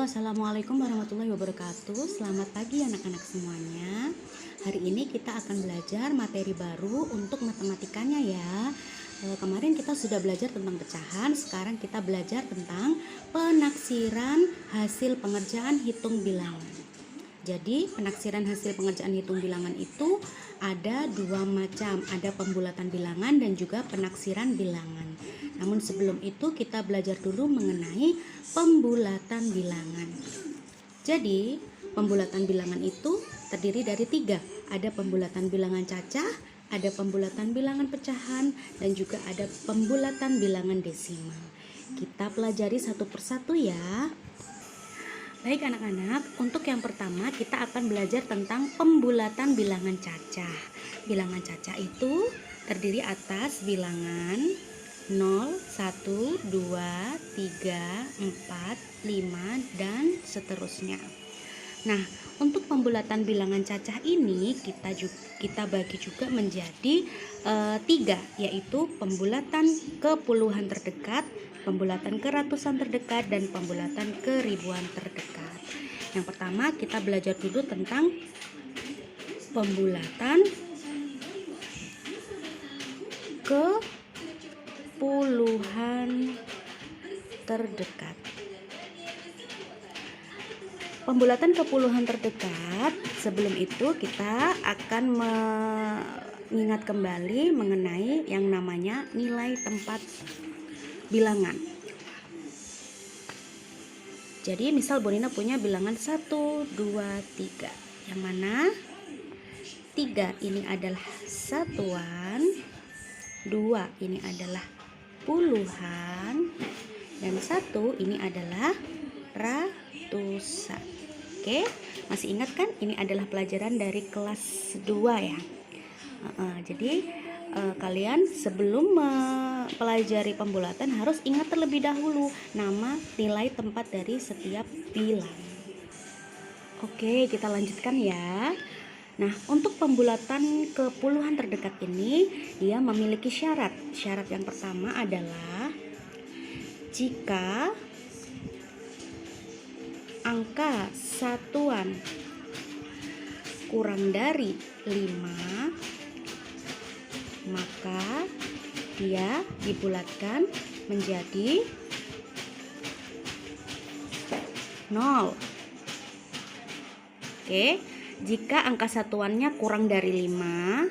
Assalamualaikum warahmatullahi wabarakatuh. Selamat pagi anak-anak semuanya. Hari ini kita akan belajar materi baru untuk matematikanya ya. Kemarin kita sudah belajar tentang pecahan, sekarang kita belajar tentang penaksiran hasil pengerjaan hitung bilangan. Jadi penaksiran hasil pengerjaan hitung bilangan itu ada dua macam, ada pembulatan bilangan dan juga penaksiran bilangan. Namun sebelum itu kita belajar dulu mengenai pembulatan bilangan. Jadi pembulatan bilangan itu terdiri dari tiga, ada pembulatan bilangan cacah, ada pembulatan bilangan pecahan, dan juga ada pembulatan bilangan desimal. Kita pelajari satu persatu ya. Baik anak-anak, untuk yang pertama kita akan belajar tentang pembulatan bilangan cacah. Bilangan cacah itu terdiri atas bilangan 0, 1, 2, 3, 4, 5, dan seterusnya. Nah, untuk pembulatan bilangan cacah ini kita bagi juga menjadi tiga, yaitu pembulatan ke puluhan terdekat, pembulatan ke ratusan terdekat, dan pembulatan ke ribuan terdekat. Yang pertama kita belajar dulu tentang pembulatan ke puluhan terdekat. Pembulatan ke puluhan terdekat, sebelum itu kita akan mengingat kembali mengenai yang namanya nilai tempat bilangan. Jadi misal Bonina punya bilangan 1, 2, 3, yang mana 3 ini adalah satuan, 2 ini adalah puluhan, dan 1 ini adalah ratusan. Oke, masih ingat kan? Ini adalah pelajaran dari kelas 2 ya. Jadi kalian sebelum mempelajari pembulatan harus ingat terlebih dahulu nama nilai tempat dari setiap bilangan. Oke, kita lanjutkan ya. Nah, untuk pembulatan ke puluhan terdekat ini dia memiliki syarat. Syarat yang pertama adalah jika angka satuan kurang dari 5, maka dia dibulatkan menjadi 0. Oke, jika angka satuannya kurang dari 5,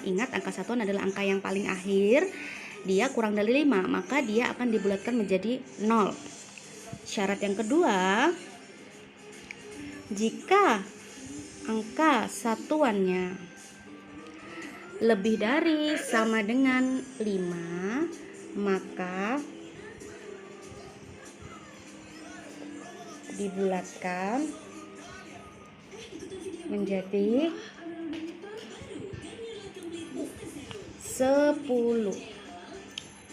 ingat angka satuan adalah angka yang paling akhir, dia kurang dari 5, maka dia akan dibulatkan menjadi 0. Syarat yang kedua, jika angka satuannya lebih dari sama dengan 5, maka dibulatkan menjadi 10.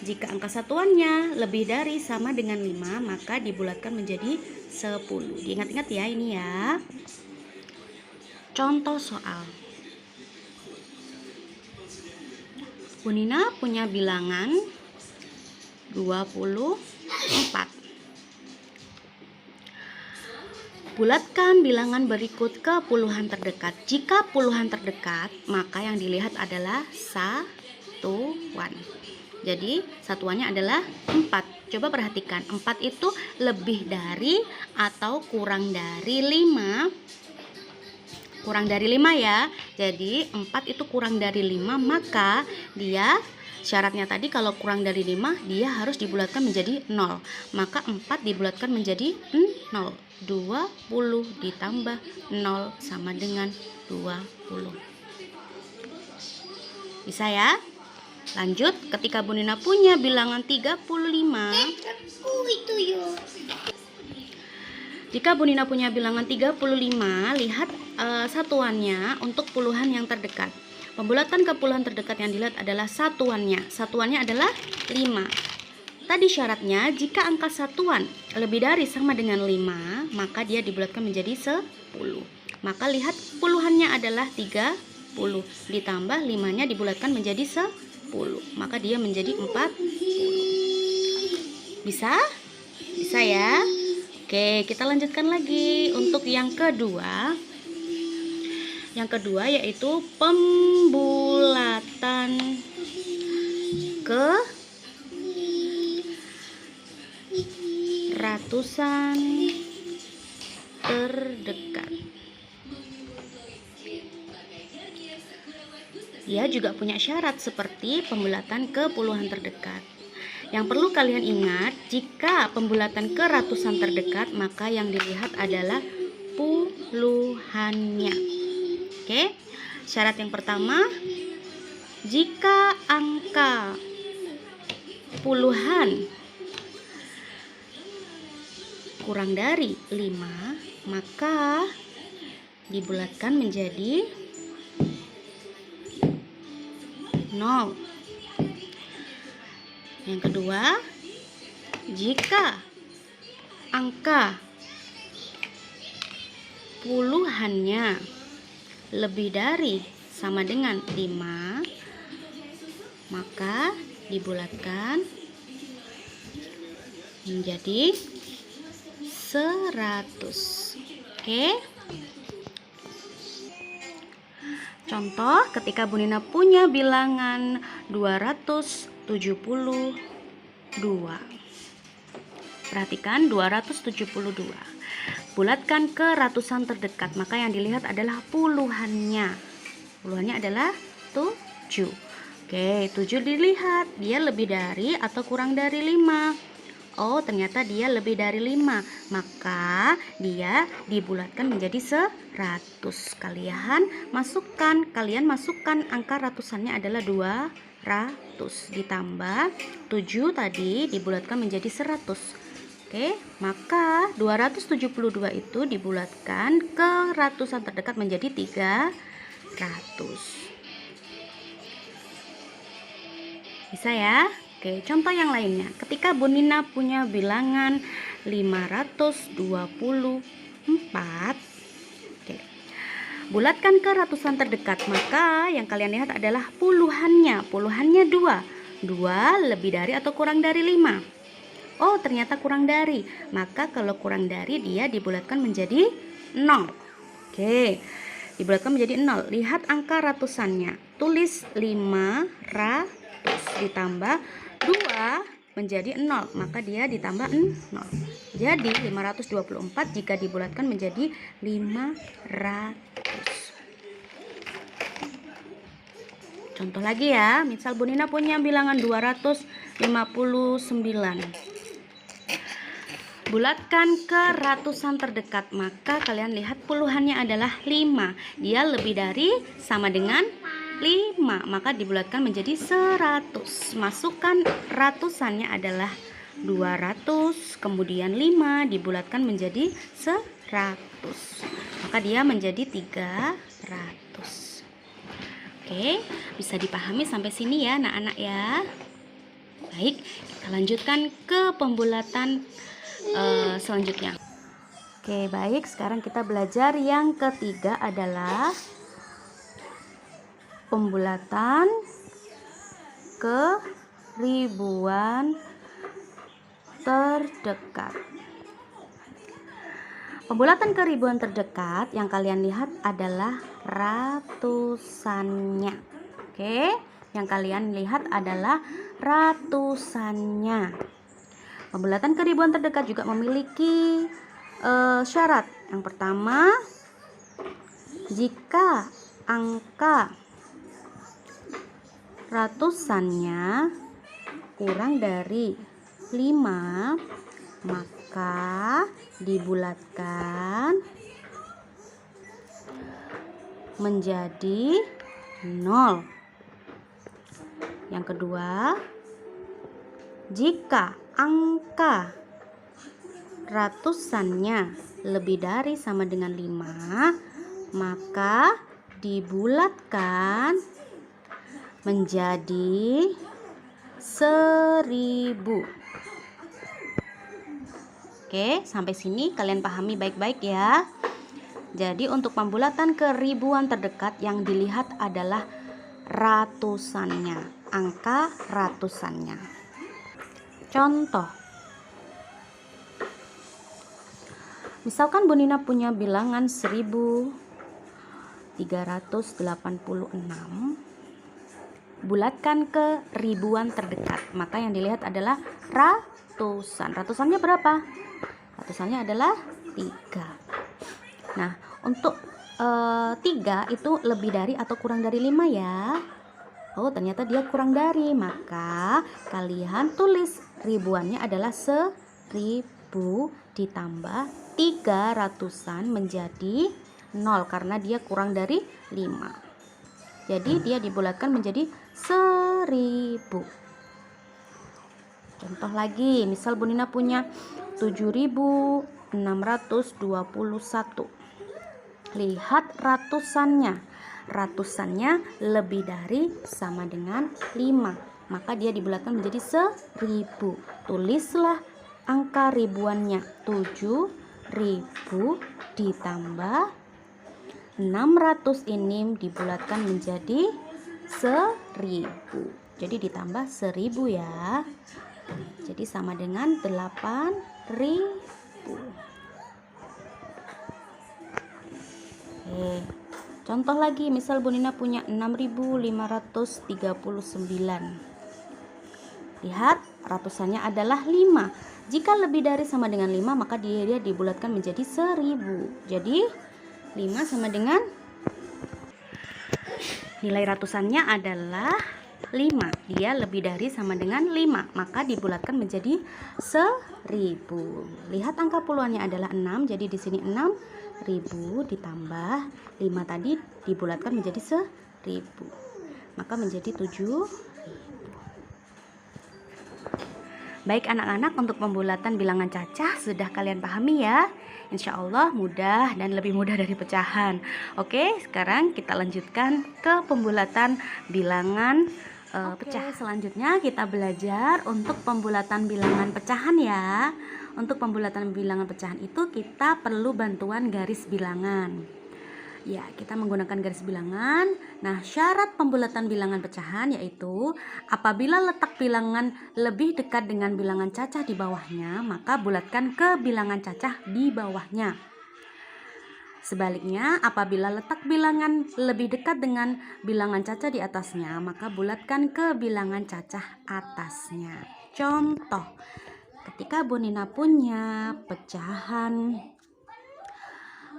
Jika angka satuannya lebih dari sama dengan 5, maka dibulatkan menjadi 10. Diingat-ingat ya ini ya. Contoh soal. Bonina punya bilangan 24. Bulatkan bilangan berikut ke puluhan terdekat. Jika puluhan terdekat, maka yang dilihat adalah satuan. Jadi satuannya adalah 4. Coba perhatikan, 4 itu lebih dari atau kurang dari 5? Kurang dari 5 ya. Jadi 4 itu kurang dari 5, maka dia syaratnya tadi kalau kurang dari 5 dia harus dibulatkan menjadi 0. Maka 4 dibulatkan menjadi 0. 20 ditambah 0 sama dengan 20. Bisa ya? Lanjut, ketika Bonina punya bilangan 35. Jika Bonina punya bilangan 35, lihat satuannya untuk puluhan yang terdekat. Pembulatan ke puluhan terdekat yang dilihat adalah satuannya. Satuannya adalah 5. Tadi syaratnya jika angka satuan lebih dari sama dengan 5, maka dia dibulatkan menjadi 10. Maka lihat puluhannya adalah 30. Ditambah 5-nya dibulatkan menjadi 10. Maka dia menjadi 40. Bisa? Bisa ya? Oke, kita lanjutkan lagi untuk yang kedua. Yang kedua yaitu pembulatan ke ratusan terdekat. Dia juga punya syarat seperti pembulatan ke puluhan terdekat. Yang perlu kalian ingat, jika pembulatan ke ratusan terdekat, maka yang dilihat adalah puluhannya. Oke, syarat yang pertama, jika angka puluhan kurang dari 5, maka dibulatkan menjadi 0. Yang kedua, jika angka puluhannya lebih dari sama dengan 5, maka dibulatkan menjadi 100. Oke. Contoh, ketika Bu Nina punya bilangan 272. Perhatikan 272. Bulatkan ke ratusan terdekat, maka yang dilihat adalah puluhannya. Puluhannya adalah 7. Oke, 7 dilihat, dia lebih dari atau kurang dari 5. Oh, ternyata dia lebih dari 5, maka dia dibulatkan menjadi 100. Kalian masukkan angka ratusannya adalah 200 ditambah 7 tadi dibulatkan menjadi 100. Oke, maka 272 itu dibulatkan ke ratusan terdekat menjadi 300. Bisa ya? Oke, contoh yang lainnya. Ketika Bu Nina punya bilangan 524, oke, bulatkan ke ratusan terdekat, maka yang kalian lihat adalah puluhannya. Puluhannya 2. 2 lebih dari atau kurang dari 5. Oh, ternyata kurang dari. Maka kalau kurang dari, dia dibulatkan menjadi 0. Oke, dibulatkan menjadi 0. Lihat angka ratusannya. Tulis 500 ditambah 2 menjadi 0, maka dia ditambah 0. Jadi 524 jika dibulatkan menjadi 500. Contoh lagi ya, misal Bu Nina punya bilangan 259. Bulatkan ke ratusan terdekat, maka kalian lihat puluhannya adalah 5. Dia lebih dari sama dengan 5, maka dibulatkan menjadi 100. Masukkan ratusannya adalah 200, kemudian 5 dibulatkan menjadi 100, maka dia menjadi 300. Oke, bisa dipahami sampai sini ya anak-anak ya. Baik, kita lanjutkan ke pembulatan selanjutnya. Oke, baik, sekarang kita belajar yang ketiga adalah pembulatan ke ribuan terdekat. Pembulatan ke ribuan terdekat yang kalian lihat adalah ratusannya. Oke, yang kalian lihat adalah ratusannya. Pembulatan ke ribuan terdekat juga memiliki syarat. Yang pertama, jika angka ratusannya kurang dari 5, maka dibulatkan menjadi 0. Yang kedua, jika angka ratusannya lebih dari sama dengan 5, maka dibulatkan menjadi 1000. Oke, sampai sini kalian pahami baik-baik ya. Jadi untuk pembulatan ke ribuan terdekat yang dilihat adalah ratusannya, angka ratusannya. Contoh, Misalkan Bu Nina punya bilangan 1386, bulatkan ke ribuan terdekat. Maka yang dilihat adalah ratusan. Ratusannya berapa? Ratusannya adalah 3. Nah, untuk 3 itu lebih dari atau kurang dari 5 ya. Oh, ternyata dia kurang dari. Maka kalian tulis ribuannya adalah 1000 ditambah 300-an menjadi 0 karena dia kurang dari 5. Jadi dia dibulatkan menjadi 1000. Contoh lagi, misal Bu Nina punya 7621. Lihat ratusannya. Ratusannya lebih dari sama dengan 5. Maka dia dibulatkan menjadi 1000. Tulislah angka ribuannya. 7000 ditambah 600 ini dibulatkan menjadi 1000. Jadi ditambah 1000 ya. Jadi sama dengan 8000. Oke. Contoh lagi, misal Bu Nina punya 6539. Lihat, ratusannya adalah 5. Jika lebih dari sama dengan 5, maka dia dibulatkan menjadi 1000. Jadi 5 sama dengan nilai ratusannya adalah 5. Dia lebih dari sama dengan 5, maka dibulatkan menjadi 1000. Lihat angka puluhannya adalah 6, jadi di sini 6000 ditambah 5 tadi dibulatkan menjadi 1000. Maka menjadi 7000. Baik anak-anak, untuk pembulatan bilangan cacah sudah kalian pahami ya. Insya Allah mudah dan lebih mudah dari pecahan. Oke, sekarang kita lanjutkan ke pembulatan bilangan pecah. Selanjutnya kita belajar untuk pembulatan bilangan pecahan ya. Untuk pembulatan bilangan pecahan itu kita perlu bantuan garis bilangan. Ya, kita menggunakan garis bilangan. Nah, syarat pembulatan bilangan pecahan yaitu apabila letak bilangan lebih dekat dengan bilangan cacah di bawahnya, maka bulatkan ke bilangan cacah di bawahnya. Sebaliknya, apabila letak bilangan lebih dekat dengan bilangan cacah di atasnya, maka bulatkan ke bilangan cacah atasnya. Contoh, ketika Bu Nina punya pecahan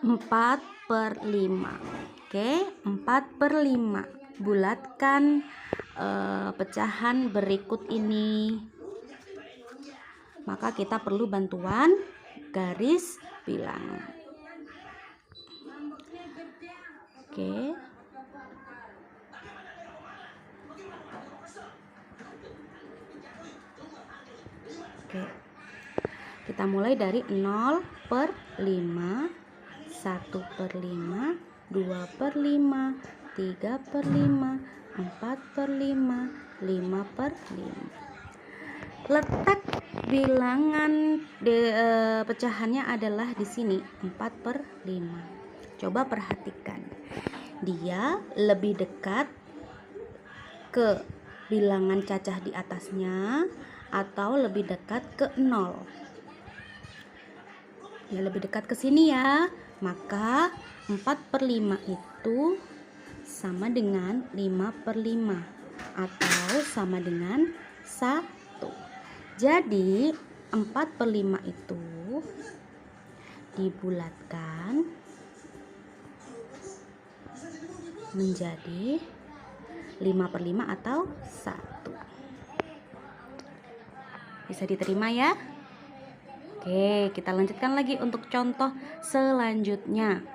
4/5. Oke, 4/5. Bulatkan pecahan berikut ini. Maka kita perlu bantuan garis bilangan. Oke. Oke. Kita mulai dari 0/5. 1/5, 2/5, 3/5, 4/5, 5/5. Letak bilangan pecahannya adalah di sini 4/5. Coba perhatikan, dia lebih dekat ke bilangan cacah di atasnya atau lebih dekat ke 0. Ya, lebih dekat ke sini ya. Maka 4/5 itu sama dengan 5/5 atau sama dengan 1. Jadi 4/5 itu dibulatkan menjadi 5/5 atau 1. Bisa diterima ya? Oke, kita lanjutkan lagi untuk contoh selanjutnya.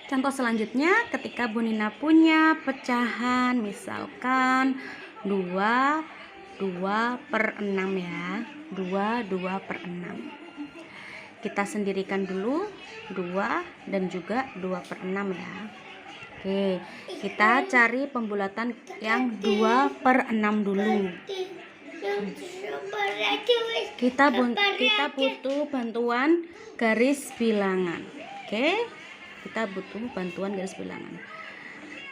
Contoh selanjutnya, ketika Bu Nina punya pecahan misalkan 2/6 ya. 2/6. Kita sendirikan dulu 2 dan juga 2/6 ya. Oke, kita cari pembulatan yang 2/6 dulu. Kita butuh bantuan garis bilangan. Oke, kita butuh bantuan garis bilangan.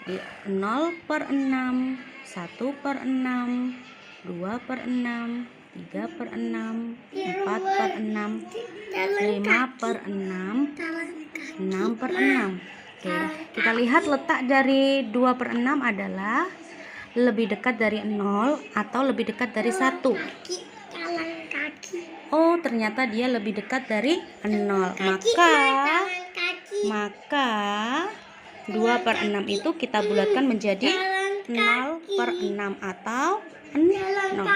Di 0/6, 1/6, 2/6, 3/6, 4/6, 5 per 6, 6 per 6. Oke, kita lihat letak dari 2 per 6 adalah lebih dekat dari 0 atau lebih dekat dari 1. Oh, ternyata dia lebih dekat dari 0. Maka 2 per 6 itu kita bulatkan menjadi 0 per 6 atau 0.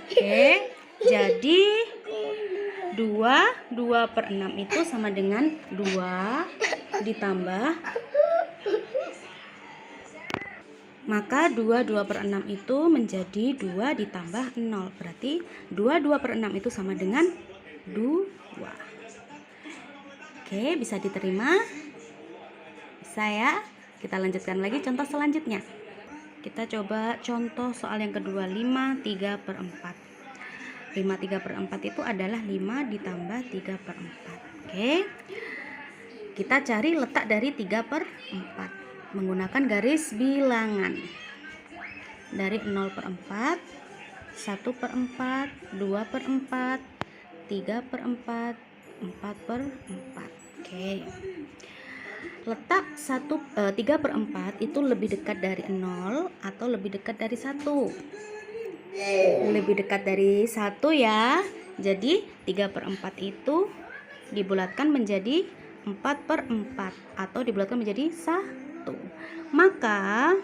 Oke, jadi 2 per 6 itu sama dengan 2 ditambah, maka 2 per 6 itu menjadi 2 ditambah 0. Berarti 2 per 6 itu sama dengan 2. Oke, bisa diterima? Bisa ya? Kita lanjutkan lagi contoh selanjutnya. Kita coba contoh soal yang kedua, 5 3 per 4. 5 3 per 4 itu adalah 5 ditambah 3 per 4. Oke, kita cari letak dari 3 per 4 menggunakan garis bilangan. Dari 0 per 4, 1 per 4, 2 per 4, 3 per 4, 4 per 4. Oke, letak 3 per 4 itu lebih dekat dari 0 atau lebih dekat dari 1? Lebih dekat dari 1 ya. Jadi 3 per 4 itu dibulatkan menjadi 4 per 4 atau dibulatkan menjadi 1. Maka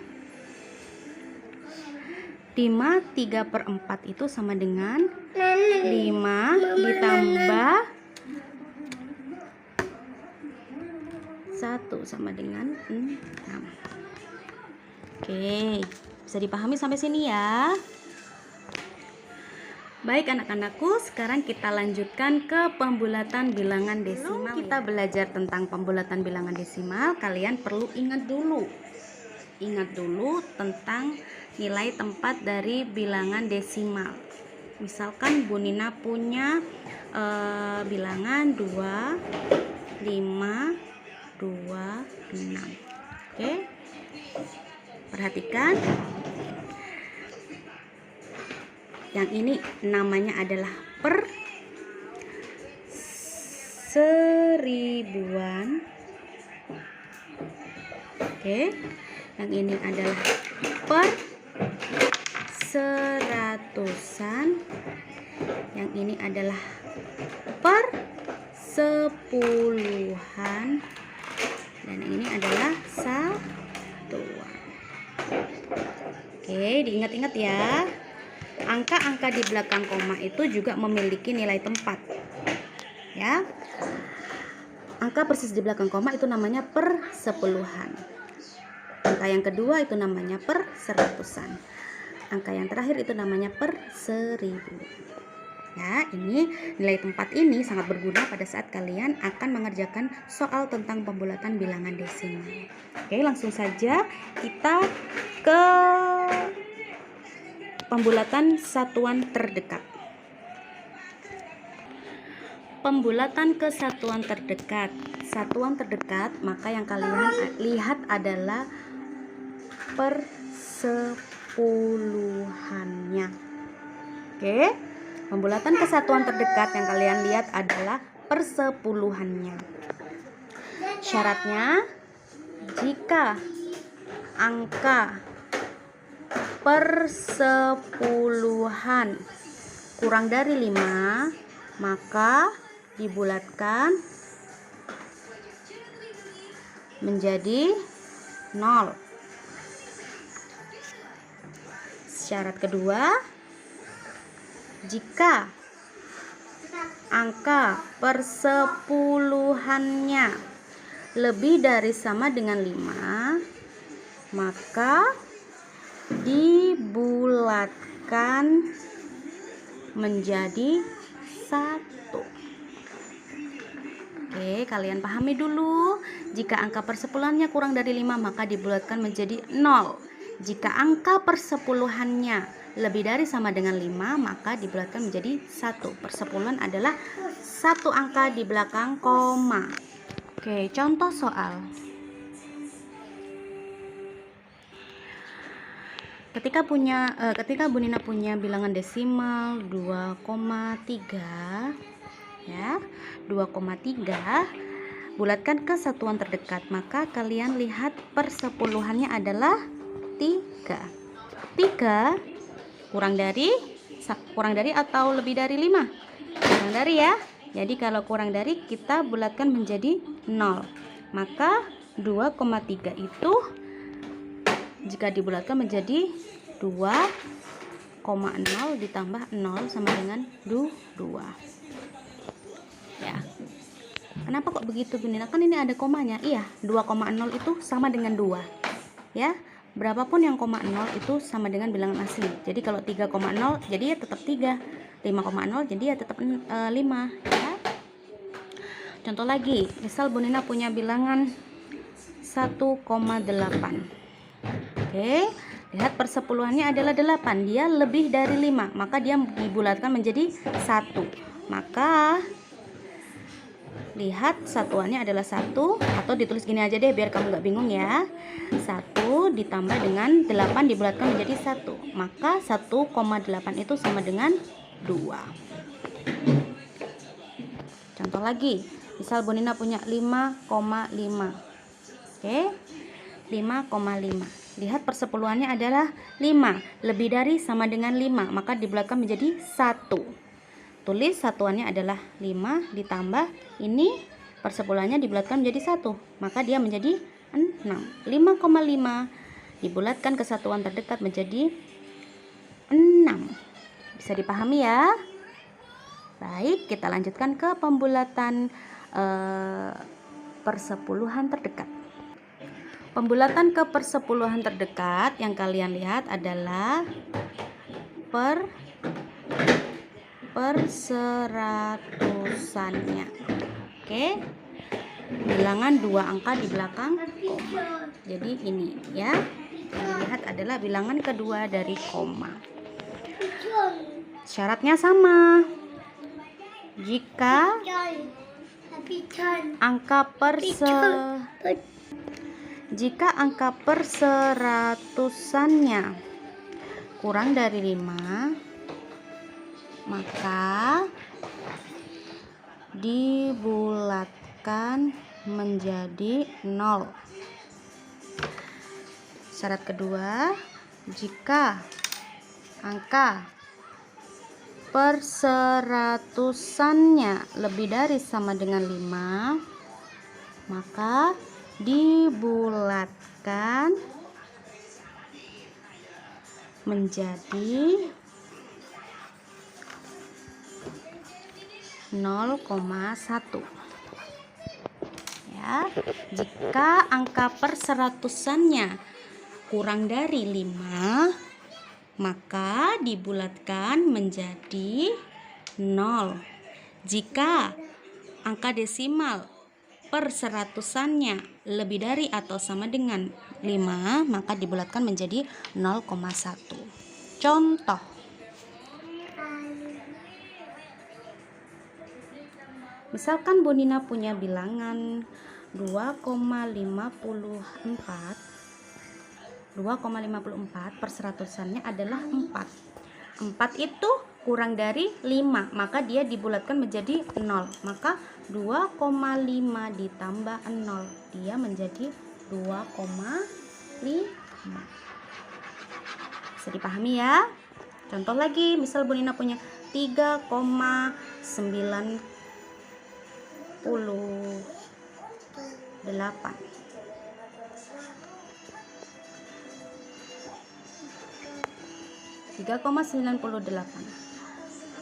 5 3 per 4 itu sama dengan 5 ditambah 1 sama dengan 6. Oke, bisa dipahami sampai sini ya. Baik anak-anakku, sekarang kita lanjutkan ke pembulatan bilangan desimal. Kita belajar tentang pembulatan bilangan desimal, kalian perlu ingat dulu tentang nilai tempat dari bilangan desimal. Misalkan Bu Nina punya bilangan 2, 5, 2, 6. Oke, perhatikan. Yang ini namanya adalah per seribuan. Oke, yang ini adalah per seratusan. Yang ini adalah per sepuluhan. Dan yang ini adalah satuan. Oke, diingat-ingat ya. Angka-angka di belakang koma itu juga memiliki nilai tempat. Ya. Angka persis di belakang koma itu namanya per sepuluhan. Angka yang kedua itu namanya per seratusan. Angka yang terakhir itu namanya per seribu. Ya, ini nilai tempat ini sangat berguna pada saat kalian akan mengerjakan soal tentang pembulatan bilangan desimal. Oke, langsung saja kita ke pembulatan satuan terdekat. Pembulatan ke satuan terdekat. Satuan terdekat, maka yang kalian lihat adalah per sepuluhannya. Oke, pembulatan ke satuan terdekat yang kalian lihat adalah per sepuluhannya. Syaratnya, jika angka per sepuluhan kurang dari 5, maka dibulatkan menjadi 0. Syarat kedua, jika angka per sepuluhannya lebih dari sama dengan 5, maka dibulatkan menjadi 1. Oke, kalian pahami dulu. Jika angka persepuluhannya kurang dari 5, maka dibulatkan menjadi 0. Jika angka persepuluhannya lebih dari sama dengan 5, maka dibulatkan menjadi 1. Persepuluhan adalah satu angka di belakang koma. Oke, contoh soal. Ketika Bu Nina punya bilangan desimal 2,3 ya, 2,3 bulatkan ke satuan terdekat, maka kalian lihat persepuluhannya adalah 3. 3 kurang dari atau lebih dari 5? Kurang dari ya. Jadi kalau kurang dari kita bulatkan menjadi 0. Maka 2,3 itu jika dibulatkan menjadi 2,0 ditambah 0 sama dengan 2. Ya. Kenapa kok begitu Bu Nina? Kan ini ada komanya. Iya, 2,0 itu sama dengan 2. Ya. Berapapun yang koma 0 itu sama dengan bilangan asli. Jadi kalau 3,0 jadi ya tetap 3. 5,0 jadi ya tetap 5 ya. Contoh lagi, misal Bu Nina punya bilangan 1,8. Oke, lihat persepuluhannya adalah 8. Dia lebih dari 5, maka dia dibulatkan menjadi 1. Maka lihat satuannya adalah 1, atau ditulis gini aja deh biar kamu nggak bingung ya. 1 ditambah dengan 8 dibulatkan menjadi 1. Maka 1,8 itu sama dengan 2. Contoh lagi, misal Bu Nina punya 5,5. Oke, 5,5. Lihat persepuluhannya adalah 5. Lebih dari sama dengan 5, maka dibulatkan menjadi 1. Tulis satuannya adalah 5 ditambah ini persepuluhannya dibulatkan menjadi 1, maka dia menjadi 6. 5,5 dibulatkan ke satuan terdekat menjadi 6. Bisa dipahami ya? Baik, kita lanjutkan ke pembulatan persepuluhan terdekat. Pembulatan ke persepuluhan terdekat yang kalian lihat adalah perseratusannya. Oke, bilangan 2 angka di belakang koma. Jadi ini ya, yang dilihat adalah bilangan kedua dari koma. Syaratnya sama. Jika angka perseratusannya kurang dari 5, maka dibulatkan menjadi 0. Syarat kedua, jika angka perseratusannya lebih dari sama dengan 5, maka dibulatkan menjadi 0,1 ya. Jika angka perseratusannya kurang dari 5, maka dibulatkan menjadi 0. Jika angka desimal perseratusannya lebih dari atau sama dengan 5, maka dibulatkan menjadi 0,1. Contoh, misalkan Bu Nina punya bilangan 2,54, perseratusannya adalah 4. 4 itu kurang dari 5, maka dia dibulatkan menjadi 0. Maka 2,5 ditambah 0, dia menjadi 2,5. Bisa dipahami ya? Contoh lagi, misal Bu Nina punya 3,98. 3,98.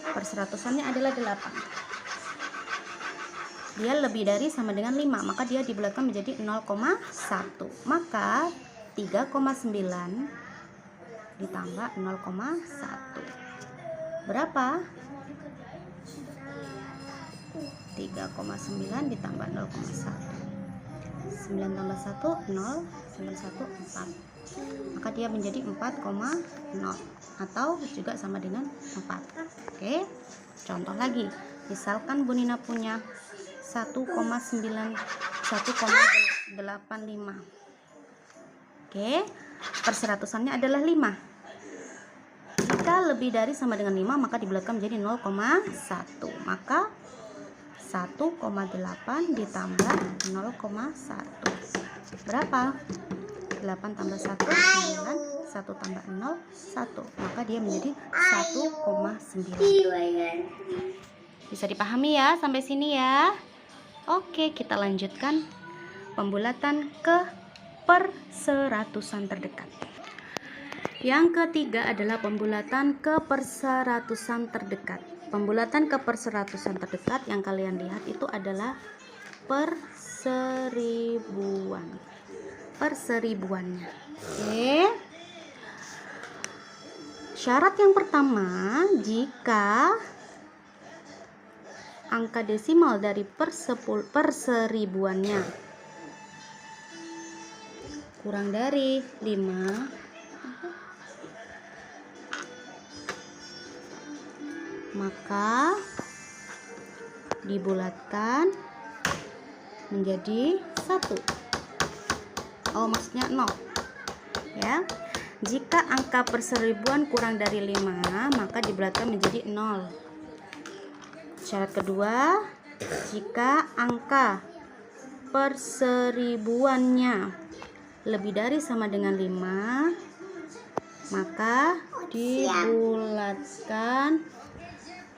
Perseratusannya adalah 8. Dia lebih dari sama dengan 5, maka dia dibulatkan menjadi 0,1. Maka 3,9 ditambah 0,1. Berapa? 3,9 ditambah 0,1. 9 tambah 1, 0. 9, 1, 4. Maka dia menjadi 4,0 atau juga sama dengan 4. Oke, contoh lagi, misalkan Bu Nina punya 1,85. Oke, perseratusannya adalah 5. Jika lebih dari sama dengan 5 maka dibulatkan menjadi 0,1. Maka 1,8 ditambah 0,1 berapa? 8 tambah 1 9, 1 tambah 0 1. Maka dia menjadi 1,9. Bisa dipahami ya sampai sini ya? Oke, kita lanjutkan pembulatan ke perseratusan terdekat. Yang ketiga adalah pembulatan ke perseratusan terdekat. Pembulatan ke perseratusan terdekat yang kalian lihat itu adalah perseribuannya. Oke. Syarat yang pertama, jika angka desimal dari perseribuannya kurang dari 5, maka dibulatkan menjadi 1. Oh, maksudnya 0 ya. Jika angka perseribuan kurang dari 5 maka dibulatkan menjadi 0. Syarat kedua, jika angka perseribuannya lebih dari sama dengan 5 maka dibulatkan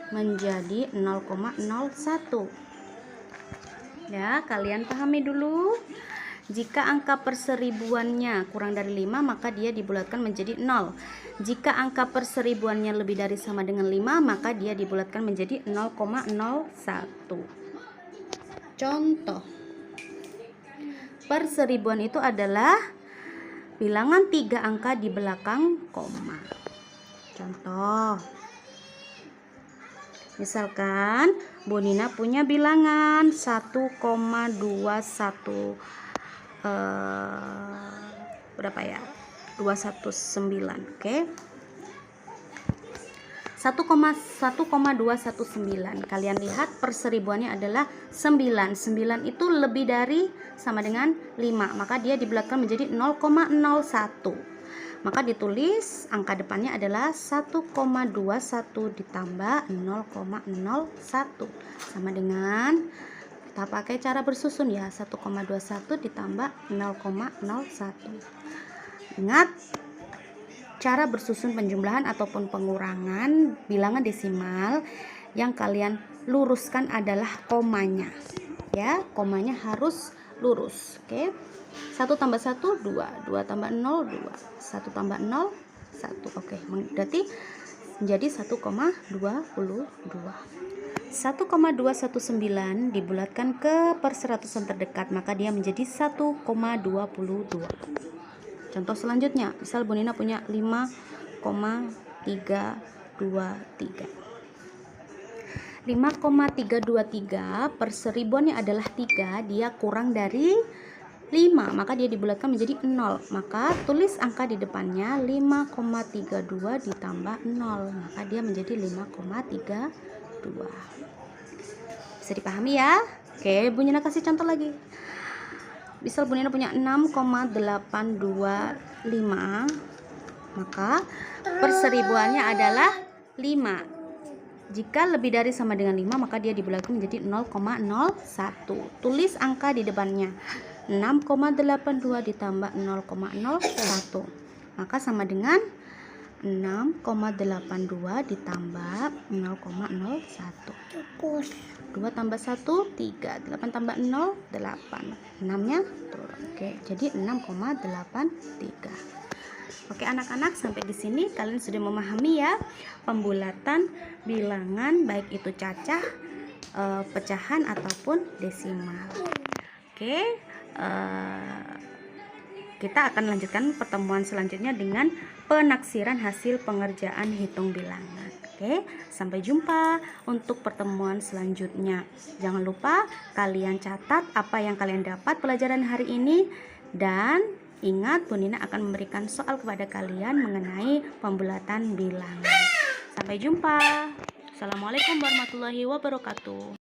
menjadi 0,01. Ya, kalian pahami dulu. Jika angka perseribuannya kurang dari 5 maka dia dibulatkan menjadi 0. Jika angka perseribuannya lebih dari sama dengan 5 maka dia dibulatkan menjadi 0,01. Contoh. Perseribuan itu adalah bilangan 3 angka di belakang koma. Contoh. Misalkan Bu Nina punya bilangan 1,21 berapa ya? 219. Oke. 1,219. Kalian lihat perseribuannya adalah 9. 9 itu lebih dari sama dengan 5, maka dia dibulatkan menjadi 0,01. Maka ditulis angka depannya adalah 1,21 ditambah 0,01 sama dengan, kita pakai cara bersusun ya, 1,21 ditambah 0,01. Ingat, cara bersusun penjumlahan ataupun pengurangan bilangan desimal yang kalian luruskan adalah komanya. Ya, komanya harus lurus. Oke. 1 tambah 1 2, 2 tambah 0 2, 1 tambah 0 1. Oke, berarti menjadi 1,22. 1,219 dibulatkan ke perseratusan terdekat, maka dia menjadi 1,22. Contoh selanjutnya, misal Bu Nina punya 5,323. 5,323 perseribuannya adalah 3, dia kurang dari 5, maka dia dibulatkan menjadi 0. Maka tulis angka di depannya 5,32 ditambah 0, maka dia menjadi 5,32. Bisa dipahami ya? Oke, Bu Nina kasih contoh lagi. Misal Bu Nina punya 6,825, maka perseribuannya adalah 5. Jika lebih dari sama dengan 5 maka dia dibulatkan menjadi 0,01. Tulis angka di depannya. 6,82 ditambah 0,01, maka sama dengan 6,82 ditambah 0,01. 2 tambah 1 3, 8 tambah 0 8, 6 nya turun. Oke, jadi 6,83. Oke anak-anak, sampai di sini kalian sudah memahami ya pembulatan bilangan baik itu cacah, pecahan ataupun desimal. Oke, kita akan lanjutkan pertemuan selanjutnya dengan penaksiran hasil pengerjaan hitung bilangan. Oke, sampai jumpa untuk pertemuan selanjutnya. Jangan lupa kalian catat apa yang kalian dapat pelajaran hari ini, dan ingat Bu Nina akan memberikan soal kepada kalian mengenai pembulatan bilangan. Sampai jumpa. Assalamualaikum warahmatullahi wabarakatuh.